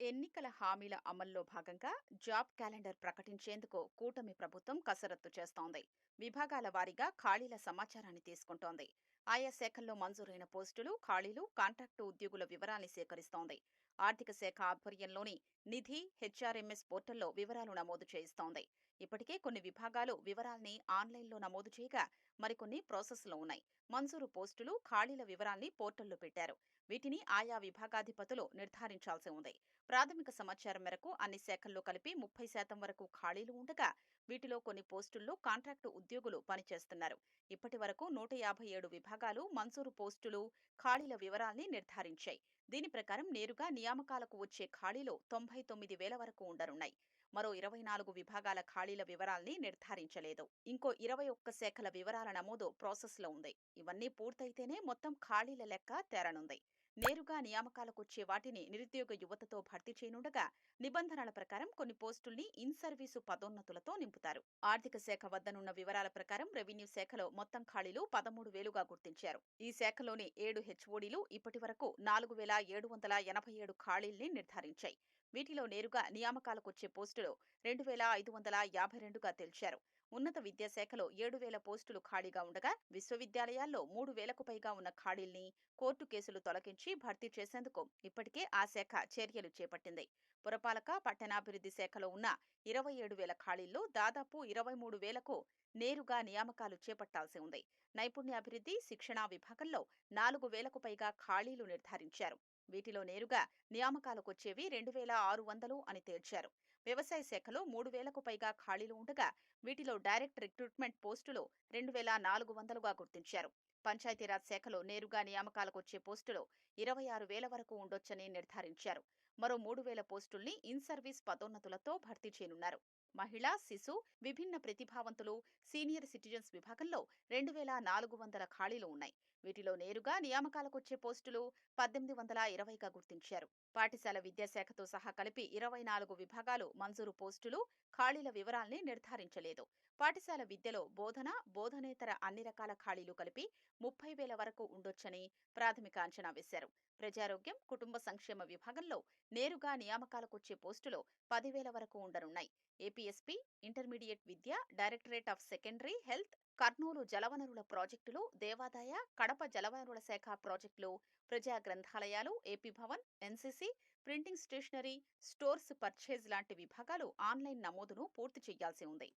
ఎన్నికల హామీల అమల్లో భాగంగా జాబ్ క్యాలెండర్ ప్రకటించేందుకు కూటమి ప్రభుత్వం కసరత్తు చేస్తోంది. విభాగాల వారీగా ఖాళీల సమాచారాన్ని తీసుకుంటోంది. ఆయా శాఖల్లో మంజూరైన పోస్టులు, ఖాళీలు, కాంట్రాక్టు ఉద్యోగుల వివరాల్ని సేకరిస్తోంది. ఆర్థిక శాఖ ఆధ్వర్యంలోని నిధి, హెచ్ఆర్ఎంఎస్ పోర్టల్లో వివరాలు నమోదు చేయిస్తోంది. ఇప్పటికే కొన్ని విభాగాలు వివరాల్ని ఆన్లైన్లో నమోదు చేయగా మరికొన్ని ప్రాసెస్లో ఉన్నాయి. మంజూరు పోస్టులు, ఖాళీల వివరాల్ని పోర్టల్లో పెట్టారు. వీటిని ఆయా విభాగాధిపతులు నిర్ధారించాల్సి ఉంది. ప్రాథమిక సమాచారం మేరకు అన్ని శాఖల్లో కలిపి 30% వరకు ఖాళీలు ఉండగా వీటిలో కొన్ని పోస్టుల్లో కాంట్రాక్టు ఉద్యోగులు పనిచేస్తున్నారు. ఇప్పటి వరకు 157 విభాగాలు మంజూరు పోస్టులు, ఖాళీల వివరాల్ని నిర్ధారించాయి. దీని ప్రకారం నేరుగా నియామకాలకు వచ్చే ఖాళీలు 99,000 వరకు ఉండనున్నాయి. మరో 24 విభాగాల ఖాళీల వివరాల్ని నిర్ధారించలేదు. ఇంకో 21 శాఖల వివరాల నమోదు ప్రాసెస్లో ఉంది. ఇవన్నీ పూర్తయితేనే మొత్తం ఖాళీల లెక్క తేరనుంది. నేరుగా నియామకాలకొచ్చే వాటిని నిరుద్యోగ యువతతో భర్తీ చేయనుండగా నిబంధనల ప్రకారం కొన్ని పోస్టుల్ని ఇన్ సర్వీసు పదోన్నతులతో నింపుతారు. ఆర్థిక శాఖ వద్దనున్న వివరాల ప్రకారం రెవెన్యూ శాఖలో మొత్తం ఖాళీలు 13,000గా గుర్తించారు. ఈ శాఖలోని 7 హెచ్ఓడీలు ఇప్పటి వరకు 4,787 ఖాళీల్ని నిర్ధారించాయి. వీటిలో నేరుగా నియామకాలకొచ్చే పోస్టులు 2,552గా తేల్చారు. ఉన్నత విద్యాశాఖలో 7,000 పోస్టులు ఖాళీగా ఉండగా విశ్వవిద్యాలయాల్లో 3,000కు పైగా ఉన్న ఖాళీల్ని కోర్టు కేసులు తొలగించి భర్తీ చేసేందుకు ఇప్పటికే ఆ శాఖ చర్యలు చేపట్టింది. పురపాలక, పట్టణాభివృద్ధి శాఖలో ఉన్న 27,000 ఖాళీల్లో దాదాపు 23,000కు నేరుగా నియామకాలు చేపట్టాల్సి ఉంది. నైపుణ్యాభివృద్ధి, శిక్షణా విభాగంలో 4,000కు పైగా ఖాళీలు నిర్ధారించారు. వీటిలో నేరుగా నియామకాలకొచ్చేవి 2,600 అని తేల్చారు. వ్యవసాయ శాఖలో 3,000కు పైగా ఖాళీలు ఉండగా వీటిలో డైరెక్ట్ రిక్రూట్మెంట్ పోస్టులు 2,400గా గుర్తించారు. పంచాయతీరాజ్ శాఖలో నేరుగా నియామకాలకొచ్చే పోస్టులు 26,000 వరకు ఉండొచ్చని నిర్ధారించారు. మరో 3,000 పోస్టుల్ని ఇన్ సర్వీస్ పదోన్నతులతో భర్తీ చేయనున్నారు. మహిళా, శిశు, విభిన్న ప్రతిభావంతులు, సీనియర్ సిటిజన్స్ విభాగంలో 2,400 ఖాళీలు ఉన్నాయి. వీటిలో నేరుగా నియామకాలకొచ్చే పోస్టులు 1,820గా గుర్తించారు. పాఠశాల విద్యాశాఖతో సహా కలిపి 24 విభాగాలు మంజూరు పోస్టులు, ఖాళీల వివరాల్ని నిర్ధారించలేదు. పాఠశాల విద్యలో బోధన, బోధనేతర అన్ని రకాల ఖాళీలు కలిపి 30,000 వరకు ఉండొచ్చని ప్రాథమిక అంచనా వేశారు. ప్రజారోగ్యం, కుటుంబ సంక్షేమ విభాగంలో నేరుగా నియామకాలకొచ్చే పోస్టులు 10,000 వరకు ఉండనున్నాయి. ఏపీఎస్పీ, ఇంటర్మీడియట్ విద్య, directorate of secondary health, Kurnool జలవనరుల ప్రాజెక్టులు, దేవాదాయ, కడప జలవనరుల శాఖ ప్రాజెక్టులు, ప్రజా గ్రంథాలయాలు, AP Bhavan, NCC, printing stationery, stores purchase లాంటి విభాగాలు ఆన్లైన్ నమోదును పూర్తి చేయాల్సి ఉంది.